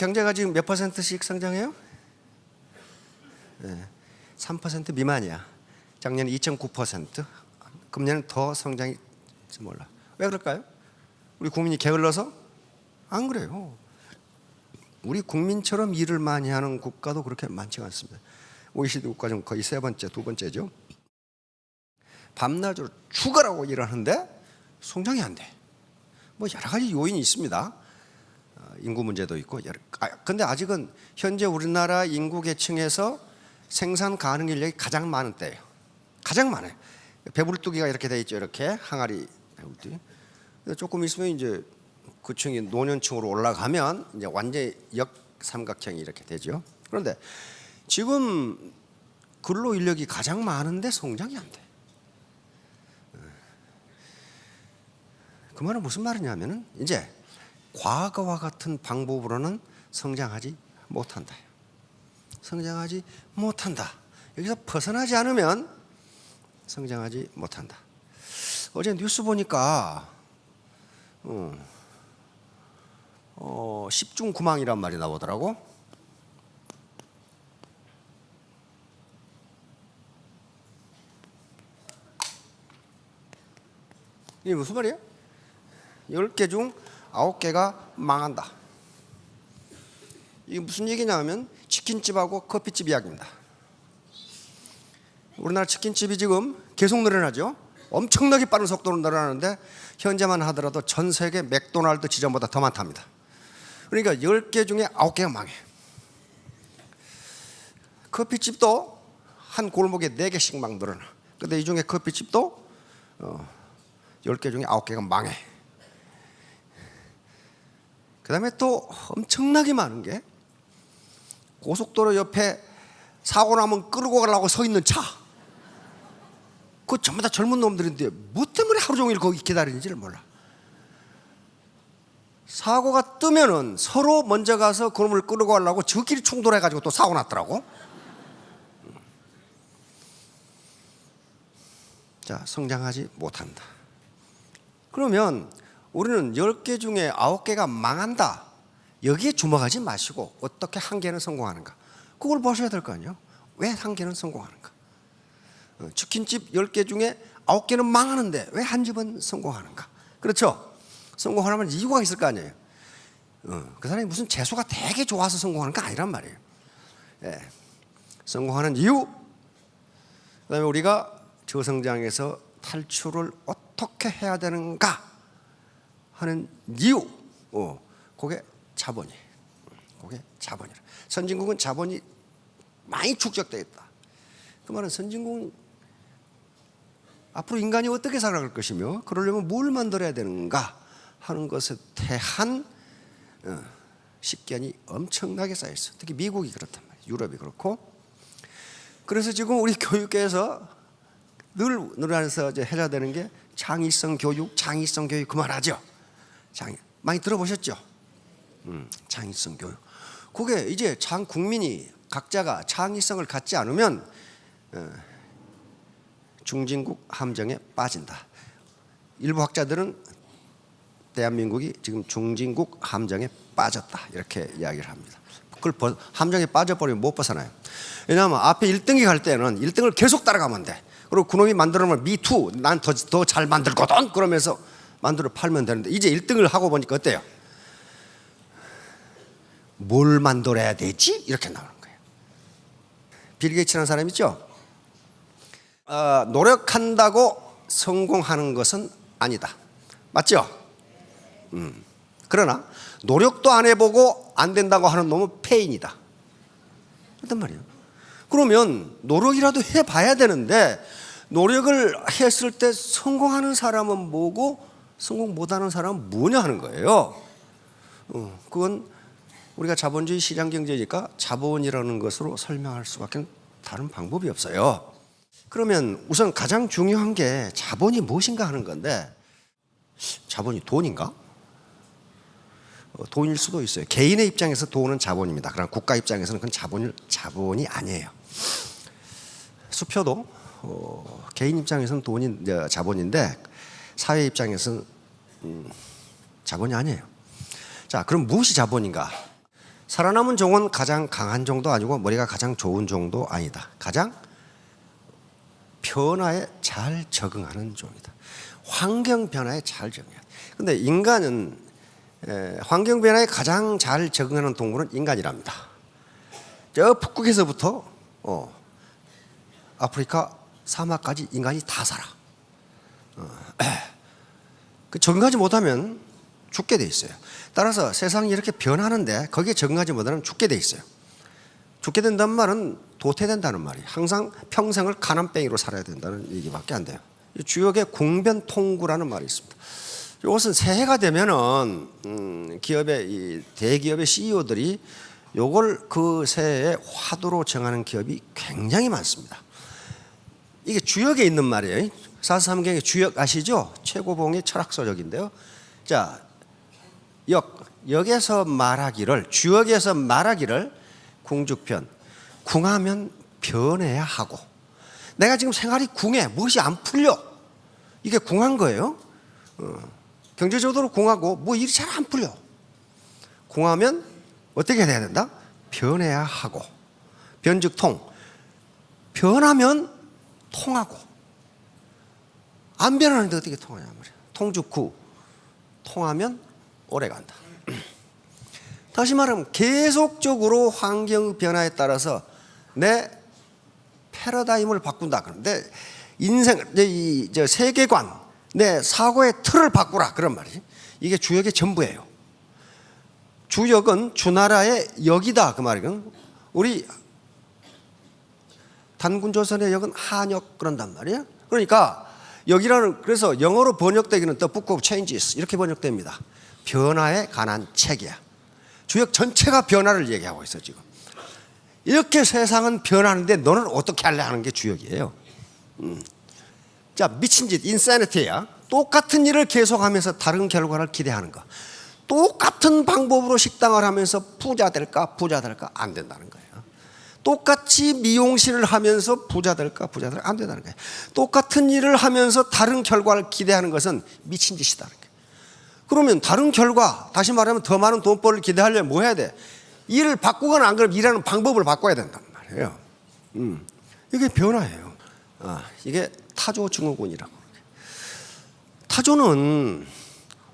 경제가 지금 몇 %씩 성장해요? 3% 미만이야. 작년에 2.9%. 금년은 더 성장이 몰라. 왜 그럴까요? 우리 국민이 게을러서? 안 그래요. 우리 국민처럼 일을 많이 하는 국가도 그렇게 많지가 않습니다. OECD 국가 중 거의 세 번째, 두 번째죠. 밤낮으로 죽어라고 일하는데 성장이 안 돼. 뭐 여러 가지 요인이 있습니다. 인구 문제도 있고. 근데 아직은 현재 우리나라 인구 계층에서 생산 가능 인력이 가장 많은 때예요. 가장 많아요. 배불뚝이가 이렇게 돼 있죠. 이렇게 항아리 배불뚝이. 조금 있으면 이제 그 층이 노년층으로 올라가면 이제 완전히 역삼각형이 이렇게 되죠. 그런데 지금 근로 인력이 가장 많은데 성장이 안 돼. 그 말은 무슨 말이냐면은 이제 과거와 같은 방법으로는 성장하지 못한다. 성장하지 못한다. 여기서 벗어나지 않으면 성장하지 못한다. 어제 뉴스 보니까 10중 9망이란 말이 나오더라고. 이게 무슨 말이에요? 10개 중 9개가 망한다. 이게 무슨 얘기냐면 치킨집하고 커피집 이야기입니다. 우리나라 치킨집이 지금 계속 늘어나죠. 엄청나게 빠른 속도로 늘어나는데 현재만 하더라도 전 세계 맥도날드 지점보다 더 많답니다. 그러니까 10개 중에 9개가 망해. 커피집도 한 골목에 4개씩 막 늘어나. 근데 이 중에 커피집도 10개 중에 9개가 망해. 그 다음에 또 엄청나게 많은 게 고속도로 옆에 사고 나면 끌고 가려고 서 있는 차. 그거 전부 다 젊은 놈들인데 뭐 때문에 하루 종일 거기 기다리는지를 몰라. 사고가 뜨면은 서로 먼저 가서 그놈을 끌고 가려고 저끼리 충돌해가지고 또 사고 났더라고. 자, 성장하지 못한다. 그러면 우리는 10개 중에 9개가 망한다. 여기에 주목하지 마시고 어떻게 한 개는 성공하는가. 그걸 보셔야 될 거 아니에요. 왜 한 개는 성공하는가. 치킨집 10개 중에 9개는 망하는데 왜 한 집은 성공하는가. 그렇죠. 성공하려면 이유가 있을 거 아니에요. 그 사람이 무슨 재수가 되게 좋아서 성공하는 거 아니란 말이에요. 성공하는 이유, 그 다음에 우리가 저성장에서 탈출을 어떻게 해야 되는가 하는 이유, 그게 자본이에요. 그게 자본이라. 선진국은 자본이 많이 축적되어 있다. 그 말은 선진국은 앞으로 인간이 어떻게 살아갈 것이며 그러려면 뭘 만들어야 되는가 하는 것에 대한 식견이 엄청나게 쌓여 있어. 특히 미국이 그렇단 말이에요. 유럽이 그렇고. 그래서 지금 우리 교육계에서 늘 늘어나서 해야 되는 게 창의성 교육 그만하죠. 많이 들어보셨죠? 창의성 교육. 그게 이제 국민이 각자가 창의성을 갖지 않으면 중진국 함정에 빠진다. 일부 학자들은 대한민국이 지금 중진국 함정에 빠졌다 이렇게 이야기를 합니다. 그걸 함정에 빠져버리면 못 벗어나요. 왜냐하면 앞에 1등이 갈 때는 1등을 계속 따라가면 돼. 그리고 그놈이 만들어놓으면 미투 난 더 잘 만들거든 그러면서 만들어 팔면 되는데 이제 1등을 하고 보니까 어때요? 뭘 만들어야 되지? 이렇게 나오는 거예요. 빌 게이츠라는 사람 있죠? 노력한다고 성공하는 것은 아니다. 맞죠? 그러나 노력도 안 해보고 안 된다고 하는 놈은 페인이다. 그렇단 말이에요. 그러면 노력이라도 해봐야 되는데 노력을 했을 때 성공하는 사람은 뭐고 성공 못하는 사람은 뭐냐 하는 거예요. 그건 우리가 자본주의 시장 경제니까 자본이라는 것으로 설명할 수밖에 다른 방법이 없어요. 그러면 우선 가장 중요한 게 자본이 무엇인가 하는 건데 자본이 돈인가? 돈일 수도 있어요. 개인의 입장에서 돈은 자본입니다. 그러나 국가 입장에서는 그건 자본이 아니에요. 수표도 개인 입장에서는 돈이 자본인데 사회 입장에서는 자본이 아니에요. 자, 그럼 무엇이 자본인가? 살아남은 종은 가장 강한 종도 아니고 머리가 가장 좋은 종도 아니다. 가장 변화에 잘 적응하는 종이다. 환경 변화에 잘 적응해야 돼. 근데 인간은 환경 변화에 가장 잘 적응하는 동물은 인간이랍니다. 저 북극에서부터 아프리카 사막까지 인간이 다 살아. 적응하지 못하면 죽게 돼 있어요. 따라서 세상이 이렇게 변하는데 거기에 적응하지 못하면 죽게 돼 있어요. 죽게 된다는 말은 도태된다는 말이에요. 항상 평생을 가난뱅이로 살아야 된다는 얘기밖에 안 돼요. 주역의 궁변통구라는 말이 있습니다. 이것은 새해가 되면은 기업의 이 대기업의 CEO들이 요걸 그 새해의 화두로 정하는 기업이 굉장히 많습니다. 이게 주역에 있는 말이에요. 사사삼경의 주역 아시죠? 최고봉의 철학서적인데요. 자, 역에서 말하기를, 주역에서 말하기를 궁죽편, 궁하면 변해야 하고, 내가 지금 생활이 궁해, 무엇이 안 풀려, 이게 궁한 거예요. 경제적으로 궁하고 뭐 일이 잘 안 풀려. 궁하면 어떻게 돼야 된다? 변해야 하고. 변즉통, 변하면 통하고. 안 변하는데 어떻게 통하냐 말이야. 통즉후, 통하면 오래 간다. 다시 말하면 계속적으로 환경 변화에 따라서 내 패러다임을 바꾼다. 내 인생, 내 세계관, 내 사고의 틀을 바꾸라 그런 말이지. 이게 주역의 전부예요. 주역은 주나라의 역이다 그 말이거든. 우리 단군조선의 역은 한역 그런단 말이에요. 그러니까 역이라는, 그래서 영어로 번역되기는 The Book of Changes 이렇게 번역됩니다. 변화에 관한 책이야. 주역 전체가 변화를 얘기하고 있어 지금. 이렇게 세상은 변하는데 너는 어떻게 할래 하는 게 주역이에요. 자, 미친 짓, 인사니티야. 똑같은 일을 계속하면서 다른 결과를 기대하는 거. 똑같은 방법으로 식당을 하면서 부자 될까 안 된다는 거예요. 똑같이 미용실을 하면서 부자 될까 안 된다는 거예요. 똑같은 일을 하면서 다른 결과를 기대하는 것은 미친 짓이다는 거예요. 그러면 다른 결과, 다시 말하면 더 많은 돈벌이를 기대하려면 뭐 해야 돼? 일을 바꾸거나 안 그러면 일하는 방법을 바꿔야 된단 말이에요. 이게 변화예요. 이게 타조 증후군이라고. 타조는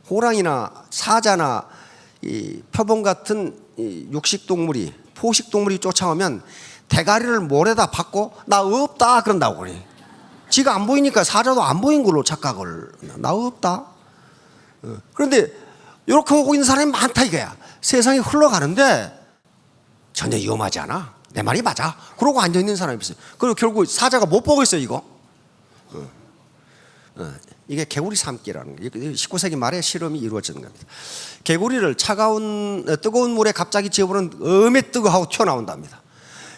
호랑이나 사자나 이 표범 같은 이 육식동물이, 포식동물이 쫓아오면 대가리를 모래다 박고 나 없다 그런다고 그래. 지가 안 보이니까 사자도 안 보인 걸로 착각을, 나 없다. 그런데 이렇게 오고 있는 사람이 많다 이거야. 세상이 흘러가는데 전혀 위험하지 않아. 내 말이 맞아. 그러고 앉아있는 사람이 있어요. 그리고 결국 사자가 못 보고 있어요 이거. 이게 개구리 삶기라는 거예요. 19세기 말에 실험이 이루어지는 겁니다. 개구리를 뜨거운 물에 갑자기 집어넣으면 음에 뜨거하고 튀어나온답니다.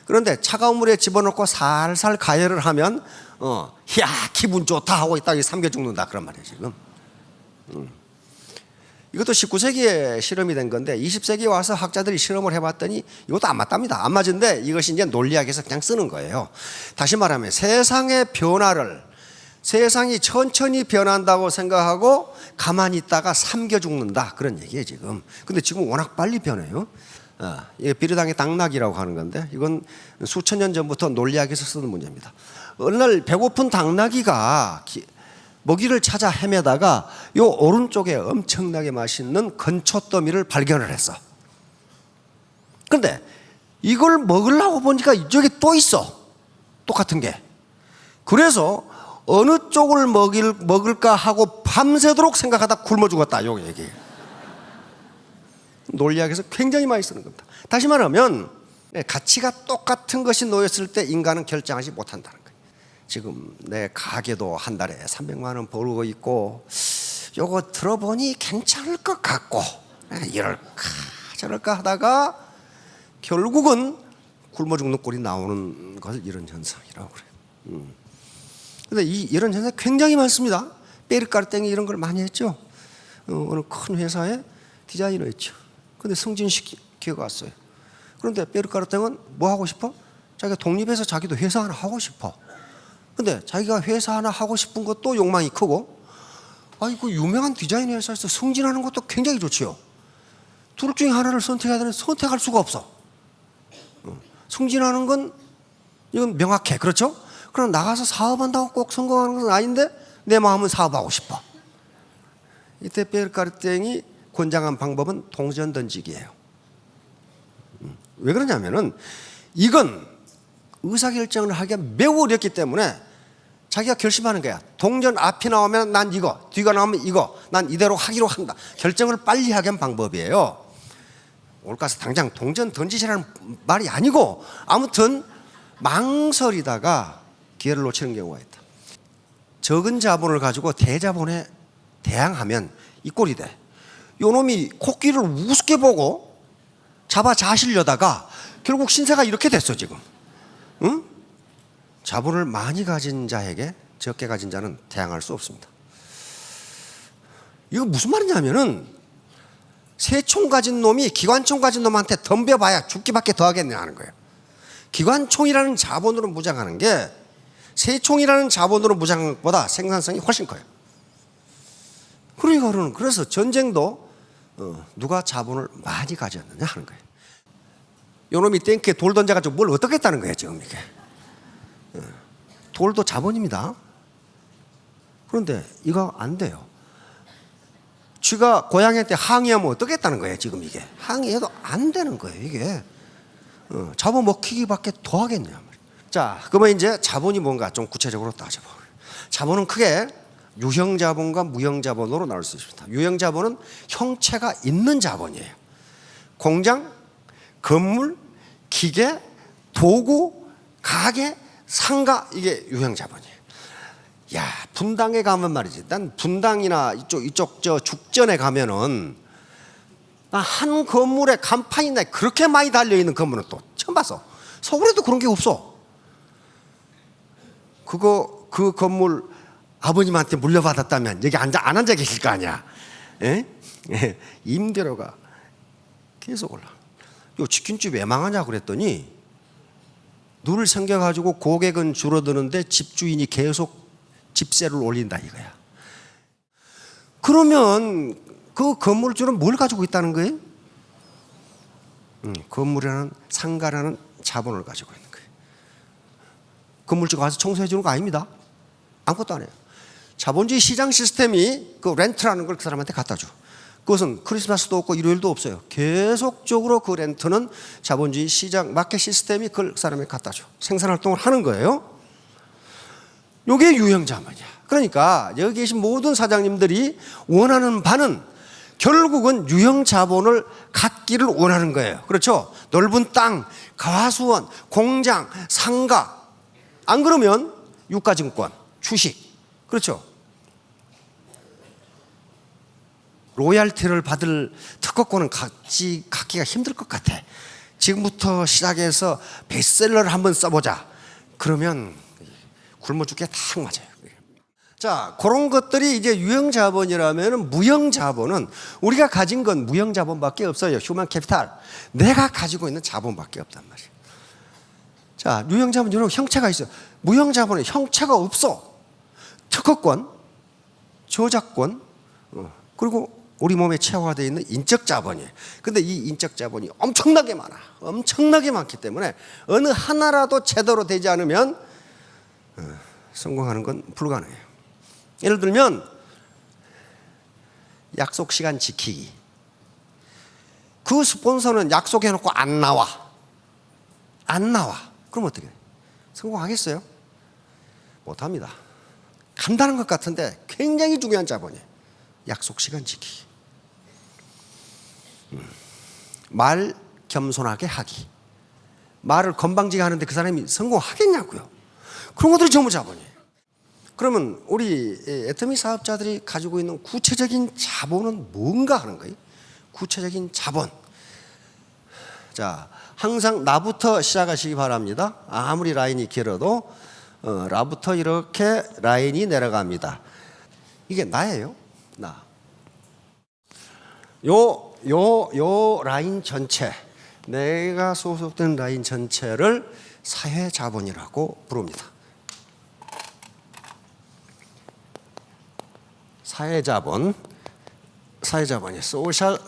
그런데 차가운 물에 집어넣고 살살 가열을 하면 야 기분 좋다 하고 있다가 삼켜 죽는다 그런 말이에요 지금. 이것도 19세기에 실험이 된 건데 20세기에 와서 학자들이 실험을 해봤더니 이것도 안 맞답니다. 안 맞은데 이것이 이제 논리학에서 그냥 쓰는 거예요. 다시 말하면 세상의 변화를, 세상이 천천히 변한다고 생각하고 가만히 있다가 삼겨 죽는다 그런 얘기예요 지금. 근데 지금 워낙 빨리 변해요. 이게 비르당의 당나귀라고 하는 건데 이건 수천 년 전부터 논리학에서 쓰는 문제입니다. 어느 날 배고픈 당나귀가 먹이를 찾아 헤매다가 요 오른쪽에 엄청나게 맛있는 건초더미를 발견을 했어. 그런데 이걸 먹으려고 보니까 이쪽에 또 있어. 똑같은 게. 그래서 어느 쪽을 먹을까 하고 밤새도록 생각하다 굶어 죽었다. 요 얘기예요. 논리학에서 굉장히 많이 쓰는 겁니다. 다시 말하면 가치가 똑같은 것이 놓였을 때 인간은 결정하지 못한다는 거예요. 지금 내 가게도 한 달에 300만 원 벌고 있고 요거 들어보니 괜찮을 것 같고 이럴까 저럴까 하다가 결국은 굶어 죽는 꼴이 나오는 것을 이런 현상이라고 그래요. 근데 이런 현상이 굉장히 많습니다. 베르카르땡이 이런 걸 많이 했죠. 어느 큰 회사의 디자이너였죠. 근데 승진시키고 왔어요. 그런데 베르카르땡은 뭐 하고 싶어? 자기가 독립해서 자기도 회사 하나 하고 싶어. 근데 자기가 회사 하나 하고 싶은 것도 욕망이 크고, 그 유명한 디자인 회사에서 승진하는 것도 굉장히 좋지요. 둘 중에 하나를 선택해야 되는데 선택할 수가 없어. 승진하는 건 이건 명확해. 그렇죠? 그럼 나가서 사업한다고 꼭 성공하는 건 아닌데 내 마음은 사업하고 싶어. 이때 베르카르탱이 권장한 방법은 동전 던지기예요. 왜 그러냐면은 이건 의사결정을 하기가 매우 어렵기 때문에 자기가 결심하는 거야. 동전 앞이 나오면 난 이거, 뒤가 나오면 이거, 난 이대로 하기로 한다. 결정을 빨리 하게 한 방법이에요. 올가서 당장 동전 던지시라는 말이 아니고 아무튼 망설이다가 기회를 놓치는 경우가 있다. 적은 자본을 가지고 대자본에 대항하면 이 꼴이 돼. 요 놈이 코끼리를 우습게 보고 잡아 자시려다가 결국 신세가 이렇게 됐어 지금. 응? 자본을 많이 가진 자에게 적게 가진 자는 대항할 수 없습니다. 이거 무슨 말이냐면은 새총 가진 놈이 기관총 가진 놈한테 덤벼봐야 죽기밖에 더 하겠냐 하는 거예요. 기관총이라는 자본으로 무장하는 게 새총이라는 자본으로 무장하는 것보다 생산성이 훨씬 커요. 그러니까 그래서 전쟁도 누가 자본을 많이 가졌느냐 하는 거예요. 요놈이 탱크에 돌 던져가지고 뭘 어떻게 했다는 거예요 지금 이게. 돌도 자본입니다. 그런데 이거 안 돼요. 쥐가 고양이한테 항의하면 어떻게 했다는 거예요 지금 이게. 항의해도 안 되는 거예요 이게. 잡아먹히기밖에 더 하겠냐. 자, 그러면 이제 자본이 뭔가 좀 구체적으로 따져봐. 자본은 크게 유형자본과 무형자본으로 나눌 수 있습니다. 유형자본은 형체가 있는 자본이에요. 공장, 건물, 기계, 도구, 가게, 상가, 이게 유형자본이에요. 야, 분당에 가면 말이지. 난 분당이나 이쪽 저 죽전에 가면은 한 건물에 간판이 나 그렇게 많이 달려 있는 건물은 또 처음 봤어. 서울에도 그런 게 없어. 그 건물 아버님한테 물려받았다면 여기 안 앉아 계실 거 아니야. 예? 임대료가 계속 올라. 요 치킨집 왜 망하냐 그랬더니 눈을 생겨가지고 고객은 줄어드는데 집주인이 계속 집세를 올린다 이거야. 그러면 그 건물주는 뭘 가지고 있다는 거예요? 건물이라는 상가라는 자본을 가지고 있는 거예요. 건물주가 가서 청소해 주는 거 아닙니다. 아무것도 안 해요. 자본주의 시장 시스템이 그 렌트라는 걸 그 사람한테 갖다 줘. 그것은 크리스마스도 없고 일요일도 없어요. 계속적으로 그 렌트는 자본주의 시장 마켓 시스템이 그걸 그 사람에게 갖다 줘. 생산활동을 하는 거예요. 이게 유형자본이야. 그러니까 여기 계신 모든 사장님들이 원하는 바는 결국은 유형자본을 갖기를 원하는 거예요. 그렇죠? 넓은 땅, 가수원, 공장, 상가. 안 그러면 유가증권, 주식. 그렇죠? 로얄티를 받을 특허권은 갖기가 힘들 것 같아. 지금부터 시작해서 베스트셀러를 한번 써보자. 그러면 굶어 죽게 딱 맞아요. 자, 그런 것들이 이제 유형자본이라면 무형자본은 우리가 가진 건 무형자본밖에 없어요. 휴먼 캐피탈. 내가 가지고 있는 자본밖에 없단 말이에요. 자, 유형자본 여러 형체가 있어요. 무형자본은 형체가 없어. 특허권, 저작권, 그리고 우리 몸에 체화되어 있는 인적자본이에요. 근데 이 인적자본이 엄청나게 많아. 엄청나게 많기 때문에 어느 하나라도 제대로 되지 않으면 성공하는 건 불가능해요. 예를 들면 약속 시간 지키기. 그 스폰서는 약속해놓고 안 나와. 그럼 어떻게 해? 성공하겠어요? 못합니다. 간단한 것 같은데 굉장히 중요한 자본이에요. 약속 시간 지키기. 말 겸손하게 하기. 말을 건방지게 하는데 그 사람이 성공하겠냐고요. 그런 것들이 전부 자본이에요. 그러면 우리 애터미 사업자들이 가지고 있는 구체적인 자본은 뭔가 하는 거예요. 구체적인 자본. 자, 항상 나부터 시작하시기 바랍니다. 아무리 라인이 길어도 나부터 이렇게 라인이 내려갑니다. 이게 나예요. 나. 요 라인 전체, 내가 소속된 라인 전체를 사회자본이라고 부릅니다. 사회자본이 소셜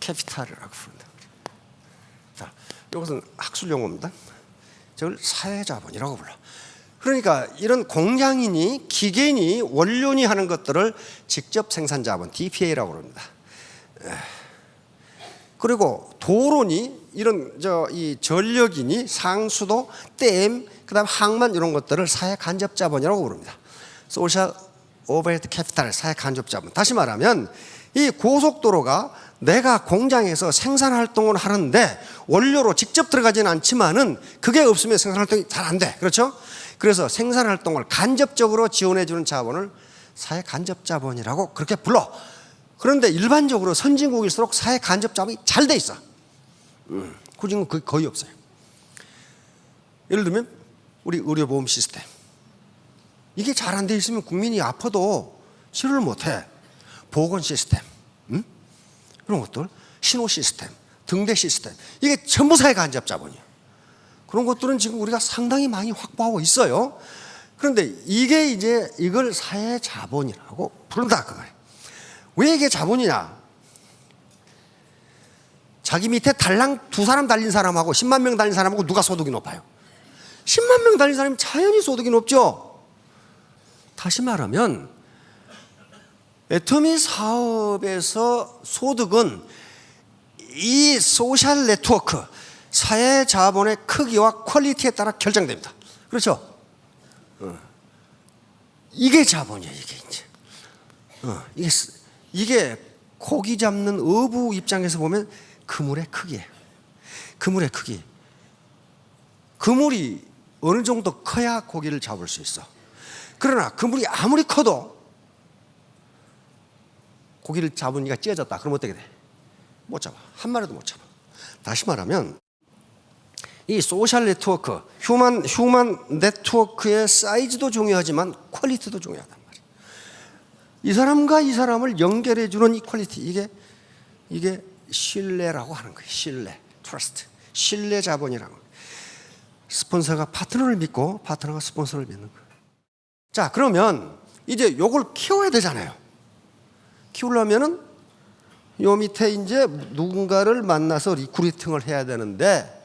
캐피탈이라고 부른다. 자, 이것은 학술 용어입니다. 저걸 사회자본이라고 불러. 그러니까 이런 공장이니 기계니 원료니 하는 것들을 직접 생산자본 DPA라고 합니다. 그리고 도로니 이런 이 전력이니 상수도, 댐, 그다음 항만 이런 것들을 사회 간접 자본이라고 부릅니다. 소셜 오버헤드 캐피탈, 사회 간접 자본. 다시 말하면 이 고속도로가 내가 공장에서 생산 활동을 하는데 원료로 직접 들어가지는 않지만은 그게 없으면 생산 활동이 잘 안 돼. 그렇죠? 그래서 생산 활동을 간접적으로 지원해 주는 자본을 사회 간접 자본이라고 그렇게 불러. 그런데 일반적으로 선진국일수록 사회 간접 자본이 잘 돼 있어. 후진국은 거의 없어요. 예를 들면 우리 의료보험 시스템. 이게 잘 안 돼 있으면 국민이 아파도 치료를 못 해. 보건 시스템. 그런 것들. 신호 시스템. 등대 시스템. 이게 전부 사회 간접 자본이에요. 그런 것들은 지금 우리가 상당히 많이 확보하고 있어요. 그런데 이게 이제 이걸 사회 자본이라고 부른다 그거예요. 왜 이게 자본이냐? 자기 밑에 달랑 2사람 달린 사람하고 10만 명 달린 사람하고 누가 소득이 높아요? 10만 명 달린 사람이 자연히 소득이 높죠. 다시 말하면 애터미 사업에서 소득은 이 소셜 네트워크, 사회 자본의 크기와 퀄리티에 따라 결정됩니다. 그렇죠? 이게 자본이에요. 이게 이제 이게 고기 잡는 어부 입장에서 보면 그물의 크기예요. 그물의 크기. 그물이 어느 정도 커야 고기를 잡을 수 있어. 그러나 그물이 아무리 커도 고기를 잡으니까 찢어졌다. 그럼 어떻게 돼? 못 잡아. 한 마리도 못 잡아. 다시 말하면 이 소셜 네트워크, 휴먼 네트워크의 사이즈도 중요하지만 퀄리티도 중요하단 말이에요. 이 사람과 이 사람을 연결해 주는 이 퀄리티, 이게 신뢰라고 하는 거예요. 신뢰, 트러스트, 신뢰 자본이라고. 스폰서가 파트너를 믿고 파트너가 스폰서를 믿는 거예요. 자, 그러면 이제 요걸 키워야 되잖아요. 키우려면은 요 밑에 이제 누군가를 만나서 리크루팅을 해야 되는데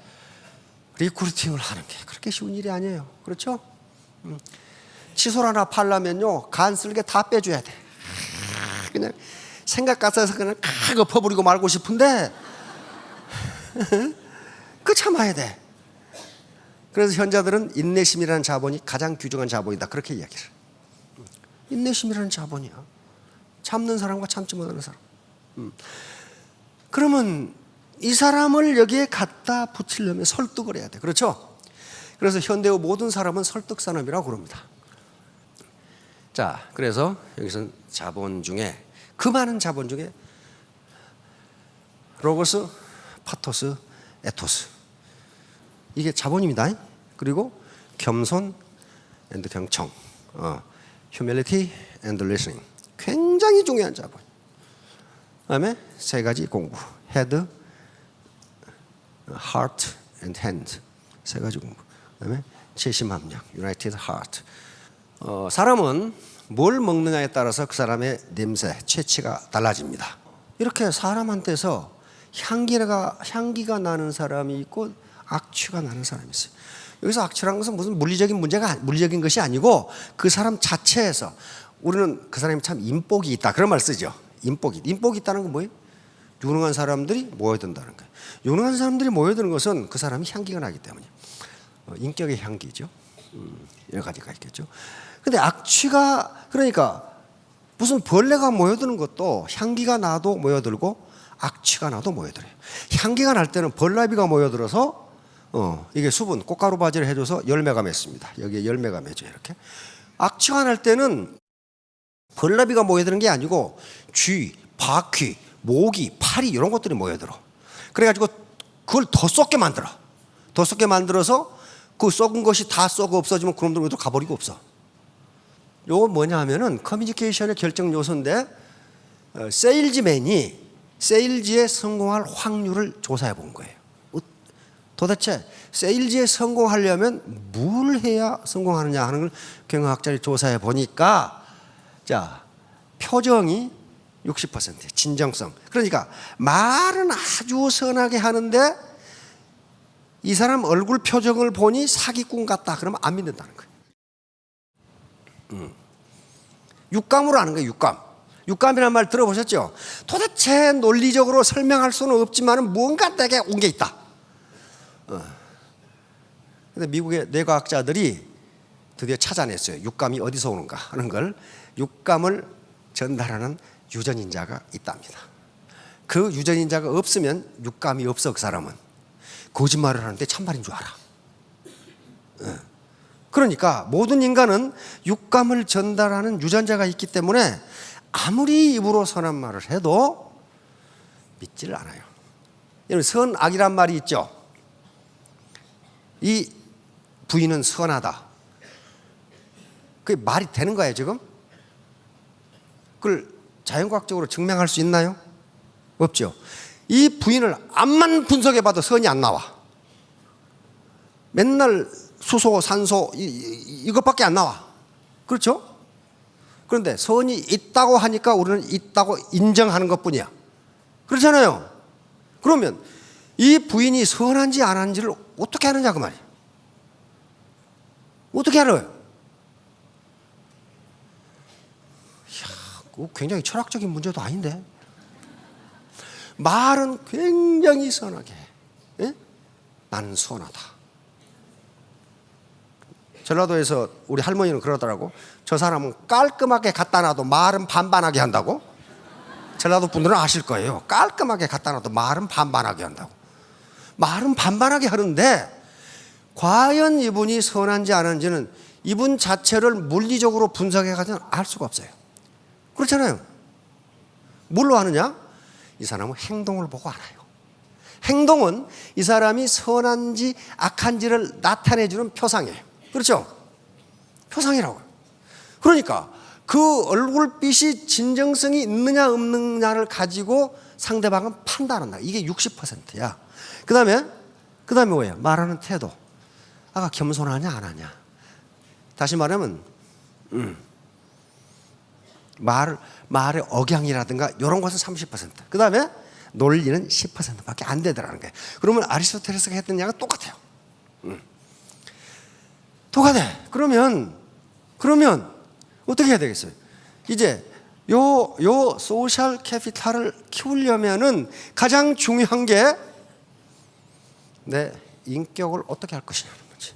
리크루팅을 하는 게 그렇게 쉬운 일이 아니에요. 그렇죠? 칫솔 하나 팔려면요 간 쓸개 다 빼줘야 돼. 그냥 생각 같아서 그냥 칵 엎어버리고 말고 싶은데 그 참아야 돼. 그래서 현자들은 인내심이라는 자본이 가장 귀중한 자본이다 그렇게 이야기를. 인내심이라는 자본이야. 참는 사람과 참지 못하는 사람. 그러면 이 사람을 여기에 갖다 붙이려면 설득을 해야 돼. 그렇죠? 그래서 현대의 모든 사람은 설득 산업이라고 그럽니다. 자, 그래서 여기서 자본 중에 그 많은 자본 중에 로고스, 파토스, 에토스 이게 자본입니다. 그리고 겸손 앤드 경청, humility and listening 굉장히 중요한 자본. 그다음에 세 가지 공부, head, heart and hand 세 가지 공부. 그다음에 재심함량, united heart. 사람은 뭘 먹느냐에 따라서 그 사람의 냄새, 체취가 달라집니다. 이렇게 사람한테서 향기가 나는 사람이 있고 악취가 나는 사람이 있어요. 여기서 악취라는 것은 무슨 물리적인 것이 아니고 그 사람 자체에서 우리는 그 사람이 참 인복이 있다 그런 말 쓰죠. 인복이 있다는 건 뭐예요? 유능한 사람들이 모여든다는 거예요. 유능한 사람들이 모여드는 것은 그 사람이 향기가 나기 때문에 인격의 향기죠. 여러 가지가 있겠죠. 근데 악취가 그러니까 무슨 벌레가 모여드는 것도 향기가 나도 모여들고 악취가 나도 모여들어요. 향기가 날 때는 벌나비가 모여들어서 이게 수분, 꽃가루 바지를 해줘서 열매가 맺습니다. 여기에 열매가 맺어요. 이렇게. 악취가 날 때는 벌나비가 모여드는 게 아니고 쥐, 바퀴, 모기, 파리 이런 것들이 모여들어. 그래가지고 그걸 더 썩게 만들어. 더 썩게 만들어서 그 썩은 것이 다 썩어 없어지면 그놈들 모두 가버리고 없어. 요거 뭐냐 하면은 커뮤니케이션의 결정 요소인데 세일즈맨이 세일즈에 성공할 확률을 조사해 본 거예요. 도대체 세일즈에 성공하려면 뭘 해야 성공하느냐 하는 걸 경영학자들이 조사해 보니까 자, 표정이 60%. 진정성. 그러니까 말은 아주 선하게 하는데 이 사람 얼굴 표정을 보니 사기꾼 같다 그러면 안 믿는다는 거예요. 육감으로 하는 거예요. 육감. 육감이라는 말 들어보셨죠? 도대체 논리적으로 설명할 수는 없지만 뭔가 내게 온 게 있다. 근데 미국의 뇌과학자들이 드디어 찾아냈어요. 육감이 어디서 오는가 하는 걸. 육감을 전달하는 유전인자가 있답니다. 그 유전인자가 없으면 육감이 없어. 그 사람은 거짓말을 하는데 참말인 줄 알아. 그러니까 모든 인간은 육감을 전달하는 유전자가 있기 때문에 아무리 입으로 선한 말을 해도 믿지를 않아요. 여러분, 선악이란 말이 있죠. 이 부인은 선하다. 그게 말이 되는 거예요 지금? 그걸 자연과학적으로 증명할 수 있나요? 없죠. 이 부인을 암만 분석해봐도 선이 안 나와. 맨날 수소, 산소 이것밖에 안 나와. 그렇죠? 그런데 선이 있다고 하니까 우리는 있다고 인정하는 것뿐이야. 그렇잖아요. 그러면 이 부인이 선한지 안 한지를 어떻게 하느냐 그 말이에요. 어떻게 알아요? 이야, 굉장히 철학적인 문제도 아닌데. 말은 굉장히 선하게 해. 나는 선하다. 전라도에서 우리 할머니는 그러더라고. 저 사람은 깔끔하게 갖다 놔도 말은 반반하게 한다고. 전라도 분들은 아실 거예요. 깔끔하게 갖다 놔도 말은 반반하게 한다고. 말은 반반하게 하는데 과연 이분이 선한지 안 한지는 이분 자체를 물리적으로 분석해가지고 알 수가 없어요. 그렇잖아요. 뭘로 아느냐? 이 사람은 행동을 보고 알아요. 행동은 이 사람이 선한지 악한지를 나타내주는 표상이에요. 그렇죠? 표상이라고요. 그러니까 그 얼굴빛이 진정성이 있느냐 없느냐를 가지고 상대방은 판단한다. 이게 60%야. 그 다음에 뭐예요? 말하는 태도. 아까 겸손하냐 안 하냐. 다시 말하면 말의 억양이라든가 이런 것은 30%. 그 다음에 논리는 10%밖에 안 되더라는 거예요. 그러면 아리스토텔레스가 했던 얘기가 똑같아요. 똑같아. 그러면 어떻게 해야 되겠어요? 이제 요 소셜 캐피탈을 키우려면은 가장 중요한 게 내 인격을 어떻게 할 것이냐는 거지.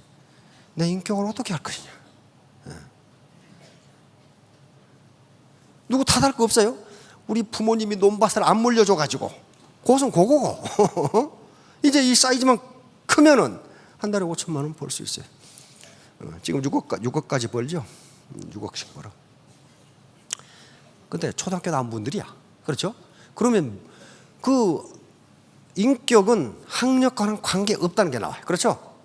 내 인격을 어떻게 할 것이냐. 누구 탓할 거 없어요? 우리 부모님이 논밭을 안 물려줘가지고 그것은 그거고 이제 이 사이즈만 크면은 한 달에 5천만 원 벌 수 있어요. 지금 6억까지 벌죠. 6억씩 벌어. 근데 초등학교 나온 분들이야. 그렇죠? 그러면 그 인격은 학력과는 관계 없다는 게 나와요. 그렇죠?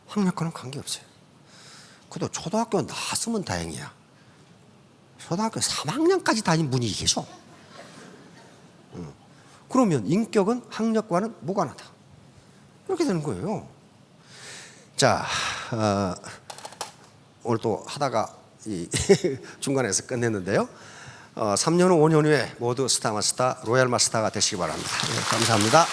학력과는 관계 없어요. 그래도 초등학교 나왔으면 다행이야. 초등학교 3학년까지 다닌 분이 계셔. 그러면 인격은 학력과는 무관하다. 이렇게 되는 거예요. 자, 오늘 또 하다가 중간에서 끝냈는데요. 3년 후 5년 후에 모두 스타 마스터, 로얄 마스터가 되시기 바랍니다. 네, 감사합니다.